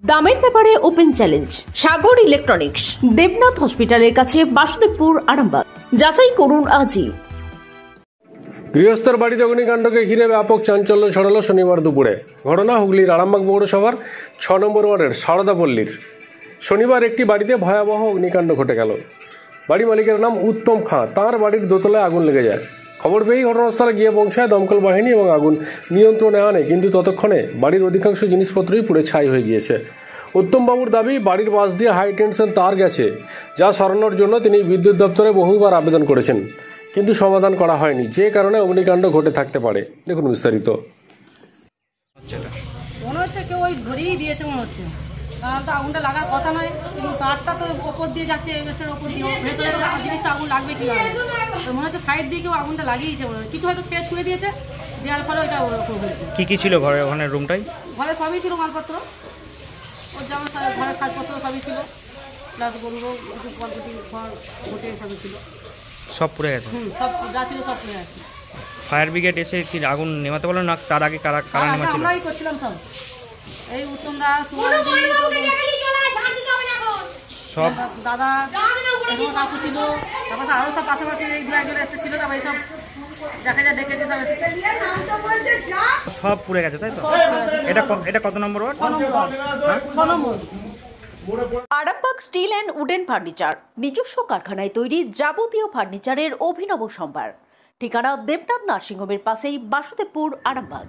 দামের ব্যাপারে open challenge সাগর electronics, Debnath হসপিটালের কাছে, বাসুদেবপুর, আরামবাগ। যাচাই করুন আজই। গৃহস্থর বাড়িতে অগ্নিকাণ্ডকে ঘিরে ব্যাপক চাঞ্চল্য ছড়ালো শনিবার দুপুরে। ঘটনা হুগলির আরামবাগ পৌরসভার 6 নম্বর ওয়ার্ডের সারদাপল্লীর। শনিবার একটি বাড়িতে ভয়াবহ অগ্নিকাণ্ড ঘটে গেল। বাড়ি মালিকের নাম উত্তম খাঁ। তাঁর বাড়ির দোতলায় আগুন লেগে যায়। খবর পেয়েই ঘটনাস্থলে গিয়ে পৌঁছায় দমকল বাহিনী এবং আগুন নিয়ন্ত্রণে আনে, কিন্তু ততক্ষণে বাড়ির অধিকাংশ জিনিসপত্রই পুড়ে ছাই হয়ে গিয়েছে। উত্তমবাবুর দাবি, বাড়ির পাশ দিয়ে হাই টেনশন তার গেছে, যা সরানোর জন্য তিনি বিদ্যুৎ দপ্তরে বহুবার আবেদন করেছেন, কিন্তু সমাধান করা হয়নি, যে কারণে অগ্নিকাণ্ড ঘটে থাকতে পারে। দেখুন বিস্তারিত। মনে হচ্ছে কেউ ওই ধরিয়ে দিয়েছে মনে হচ্ছে, কারণ তো আগুনটা লাগার কথা নয়, কিন্তু তারটা তো ওপর দিয়ে যাচ্ছে, এসের ওপর দিয়ে ভেতরে জিনিসটা আগুন লাগবে কি মনে হচ্ছে সাইড দিয়ে কেউ আগুনটা লাগিয়েছে, মনে হয় কিছু হয়তো খেয়ে ছুঁড়ে দিয়েছে, দেওয়ার ফলে ওইটা ওরকম হয়েছে। কি ছিল ঘরে? ওখানে রুমটাই ঘরে সবই ছিল, মালপত্র, ওর যেমন ঘরের সাজপত্র সবই ছিল, প্লাস বলবো ঘর ঘটে সবই ছিল, সব পুড়ে গেছে। সব যা ছিল সব পুড়ে গেছে। ফায়ার ব্রিগেড এসে কি আগুন নেমাতে পারলো না? তার আগে কারা নেমাচ্ছিল? আমরাই করছিলাম সব, এই উত্তমদা, সব দাদা, কাকু ছিল, তারপর আরো সব পাশাপাশি এই দু একজন এসেছিল, তারপর এইসব দেখা যায় ডেকেছে সব পুড়ে গেছে, তাই তো? এটা কত number ward? 6 number. Arambagh steel and wooden furniture, নিজস্ব কারখানায় তৈরি যাবতীয় ফার্নিচারের অভিনব সম্ভার। ঠিকানা দেবনাথ নার্সিংহোমের পাশেই, বাসুদেবপুর, আরামবাগ।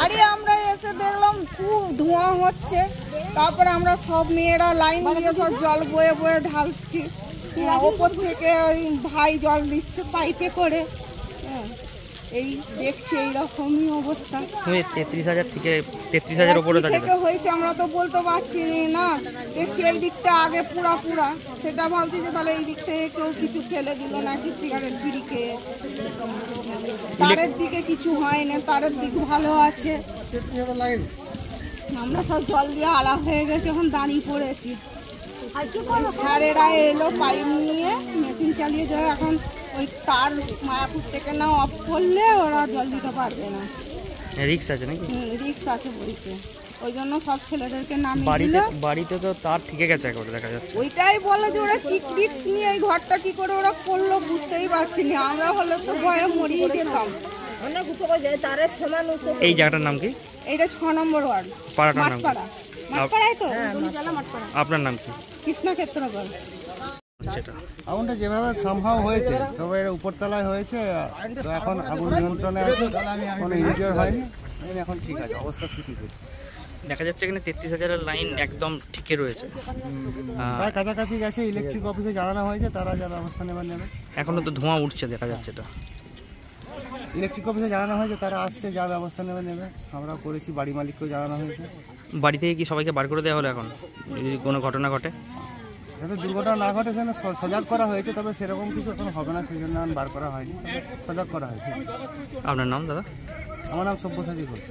আরে আমরা এসে দেখলাম খুব ধোঁয়া হচ্ছে, তারপরে আমরা সব মেয়েরা লাইন দিয়ে সব জল বয়ে বয়ে ঢালছি, ওপর থেকে ওই ভাই জল দিচ্ছে পাইপে করে, এই দেখছি এইরকমই অবস্থা। 33,000 উপরে থেকে হয়েছে আমরা তো বলতে পারছি না, দেখছি এই দিকটা আগে পুরা পুরা, সেটা ভাবছি যে তাহলে এই দিক থেকে কেউ কিছু ফেলে দিল নাকি সিগারেট বিড়ি খেয়ে। তারের দিকে কিছু হয় না, তারের দিক ভালো আছে। আমরা সব জল দিয়ে আলা হয়ে গেছে, এখন দাঁড়িয়ে পড়েছি। স্যারেরা এলো পাইপ নিয়ে, মেশিন চালিয়ে যায়, এখন ওই তার মায়াপুর থেকে না অফ করলে ওরা জল দিতে পারবে না। রিক্স আছে নাকি? রিক্স আছে বলছে, ওই জন্য সব ছেলেদেরকে বাড়িতে তো তার ঠিকে গেছে একবারে দেখা যাচ্ছে। ওইটাই বলে যে ওরা কি রিক্স নিয়ে এই ঘরটা কি করে ওরা করলো বুঝতেই পারছি না, আমরা হলে তো ভয়ে মরিয়ে যেতাম। এই জায়গাটার নাম কি? এইটা 6 নম্বর ওয়ার্ড, পাড়াটার নাম? মাঠপাড়াই তো। আপনার নাম কি? কৃষ্ণক্ষেত্রগর। আগুনটা যেভাবে সম্ভব হয়েছে, তবে এটা উপরতলায় হয়েছে, তো এখন আগুন নিয়ন্ত্রণে আছে, কোনো ইনজিওর হয়নি, এখন ঠিক আছে, অবস্থা স্থিতিশীল। দেখা যাচ্ছে এখানে 33,000-এর লাইন একদম ঠিকই রয়েছে, প্রায় কাছাকাছি গেছে। ইলেকট্রিক অফিসে জানানো হয়েছে, তারা যা ব্যবস্থা নেবে। এখনো তো ধোঁয়া উঠছে দেখা যাচ্ছে। তো ইলেকট্রিক অফিসে জানানো হয়েছে, তারা আসছে, যা ব্যবস্থা নেবে। আমরাও করেছি, বাড়ি মালিককেও জানানো হয়েছে। বাড়ি থেকে কি সবাইকে বার করে দেওয়া হলো? এখন যদি কোনো ঘটনা ঘটে, যাতে দুর্ঘটনা না ঘটে সেজন্য সজাগ করা হয়েছে, তবে সেরকম কিছু এখন হবে না, সেই জন্য বার করা হয়নি, সজাগ করা হয়েছে। আপনার নাম দাদা? আমার নাম সব্যসাচী ঘোষ।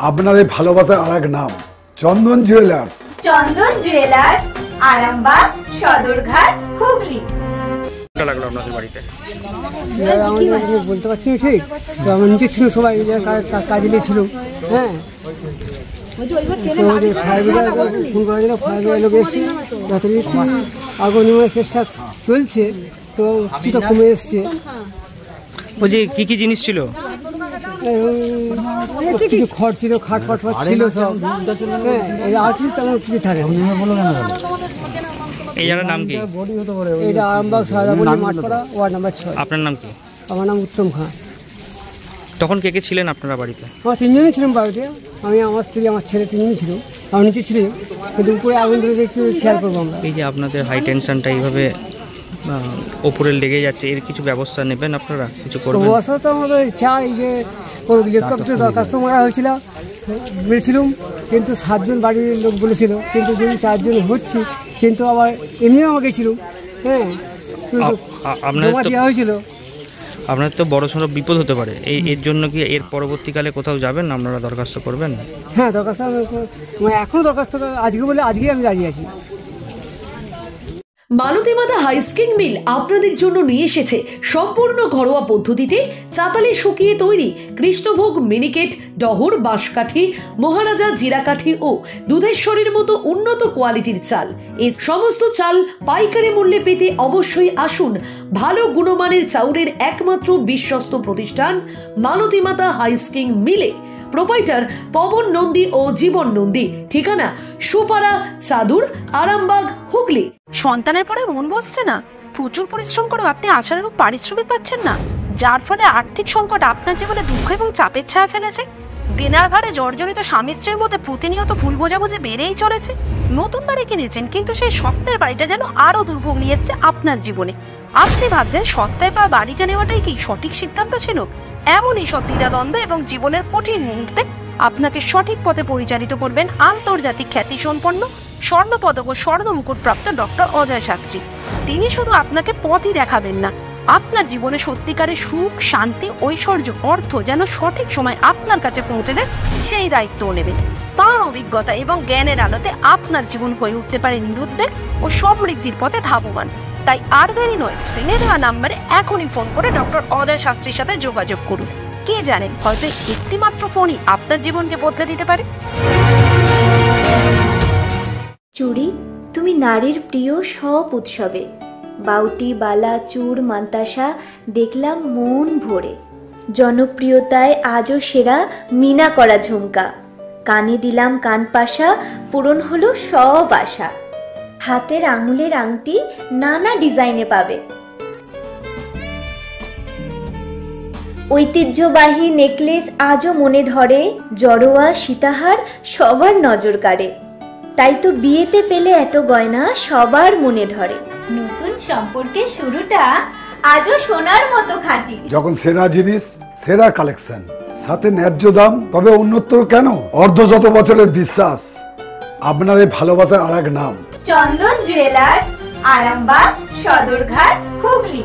আপনাদের ভালোবাসার আর এক নাম চন্দন জুয়েলার্স। চন্দন জুয়েলার্স, আরামবাগ, সদরঘাট, হুগলি। লাগলো আপনাদের বাড়িতে? বলতে পারছি না ঠিক, তো আমার নিচে ছিল সবাই, কাজে ছিল। হ্যাঁ, ফায়ার ব্রিগেড ফোন করা ছিল, ফায়ার ব্রিগেড লোক এসছে, যথারীতি আগুন নেওয়ার চেষ্টা চলছে, তো কিছুটা কমে এসছে। বলছি কি জিনিস ছিল? কিছু খড় ছিল, খাট ফাট ছিল সব, আর কিছু তেমন কিছু থাকে। এই জায়গার নাম কি? এটা আরামবাগ সারদাপল্লী মাঠপাড়া, ওয়ার্ড নাম্বার 6। আপনার নাম কি? আমার নাম উত্তম খাঁ। তখন কে ছিলেন আপনারা বাড়িতে? আমরা 3জনই ছিলাম বাড়িতে, আমি, আমার স্ত্রী, আমার ছেলে, 3জনই ছিল। আমার নিচে ছিলাম, কিন্তু উপরে আগুন ধরে একটু খেয়াল করবো আমরা। এই যে আপনাদের হাই টেনশনটা এইভাবে ওপরে লেগে যাচ্ছে, এর কিছু ব্যবস্থা নেবেন আপনারা? কিছু করবেন? ব্যবস্থা তো আমাদের চাই যে কোনো ইলেকট্রিক অফিসে দরখাস্ত মারা হয়েছিল, বলেছিলাম, কিন্তু 7 জন বাড়ির লোক বলেছিল, কিন্তু যদি 4 জন হচ্ছে, কিন্তু আবার এমনিও আমাকে ছিল, হ্যাঁ, জমা দেওয়া হয়েছিল। আপনার তো বড় সড়ো বিপদ হতে পারে, এর জন্য কি এর পরবর্তীকালে কোথাও যাবেন, আপনারা দরখাস্ত করবেন? হ্যাঁ, দরখাস্ত মানে এখনও দরখাস্ত আজকে বলে আজকেই আমি দাঁড়িয়ে আছি। মালতীমাতা হাইস্কিং মিল আপনাদের জন্য নিয়ে এসেছে সম্পূর্ণ ঘরোয়া পদ্ধতিতে চাতালে শুকিয়ে তৈরি কৃষ্ণভোগ মিনিকেট, ডহর, বাঁশকাঠি, মহারাজা, জিরাকাঠি ও দুধেশ্বরীর মতো উন্নত কোয়ালিটির চাল। এই সমস্ত চাল পাইকারি মূল্যে পেতে অবশ্যই আসুন ভালো গুণমানের চাউলের একমাত্র বিশ্বস্ত প্রতিষ্ঠান মালতীমাতা হাইস্কিং মিলে। প্রোপাইটার পবন নন্দী ও জীবন নন্দী। ঠিকানা সুপারা, চাদুর, আরামবাগ, হুগলি। সন্তানের পরে মন বসছে না, প্রচুর পরিশ্রম করেও আপনি আশানুরূপ পারিশ্রমিক পাচ্ছেন না, যার ফলে আর্থিক সংকট আপনার জীবনে দুঃখ এবং চাপের ছায়া ফেলেছে। দেনার ভারে জর্জরিত স্বামী স্ত্রীর মধ্যে প্রতিনিয়ত ভুল বোঝাবুঝি বেড়েই চলেছে। নতুন বাড়ি কিনেছেন, কিন্তু সেই স্বপ্নের বাড়িটা যেন আরো দুর্ভোগ নিয়ে এসছে আপনার জীবনে। আপনি ভাবছেন সস্তায় পাওয়া বাড়িটা নেওয়াটাই কি সঠিক সিদ্ধান্ত ছিল? এমনই সব দ্বিধাদ্বন্দ্ব এবং জীবনের কঠিন মুহূর্তে আপনাকে সঠিক পথে পরিচালিত করবেন আন্তর্জাতিক খ্যাতিসম্পন্ন স্বর্ণপদক ও স্বর্ণ মুকুটপ্রাপ্ত ডক্টর অজয় শাস্ত্রী। তিনি শুধু আপনাকে পথই দেখাবেন না, আপনার জীবনে সত্যিকারের সুখ, শান্তি, ঐশ্বর্য, অর্থ যেন সঠিক সময় আপনার কাছে পৌঁছে দেয় সেই দায়িত্বও নেবেন। তাঁর অভিজ্ঞতা এবং জ্ঞানের আলোতে আপনার জীবন হয়ে উঠতে পারে নিরুদ্বেগ ও সমৃদ্ধির পথে ধাবমান। তাই আর দেরি নয়, স্ক্রিনে দেওয়া নাম্বারে এখনই ফোন করে ডক্টর অজয় শাস্ত্রীর সাথে যোগাযোগ করুন। কে জানেন, হয়তো একটি মাত্র ফোনই আপনার জীবনকে বদলে দিতে পারে। চুড়ি, তুমি নারীর প্রিয় সব উৎসবে। বাউটি, বালা, চূড়, মান্তাসা দেখলাম মন ভরে। জনপ্রিয়তায় আজও সেরা মিনা করা ঝুমকা। কানে দিলাম কানপাশা, পূরণ হলো সব আশা। হাতের আঙুলের আংটি নানা ডিজাইনে পাবে। ঐতিহ্যবাহী নেকলেস আজও মনে ধরে। জড়োয়া, সীতাহার সবার নজর কাড়ে। তাই তো বিয়েতে পেলে এত গয়না সবার মনে ধরে। নতুন সম্পর্কের শুরুটা আজও সোনার মতো খাঁটি। যখন সেরা জিনিস, সেরা কালেকশন, সাথে ন্যায্য দাম, তবে উন্নতর কেন? অর্ধশত বছরের বিশ্বাস, আপনাদের ভালোবাসার আর এক নাম চন্দন জুয়েলার্স, আরামবাগ, সদরঘাট, হুগলি।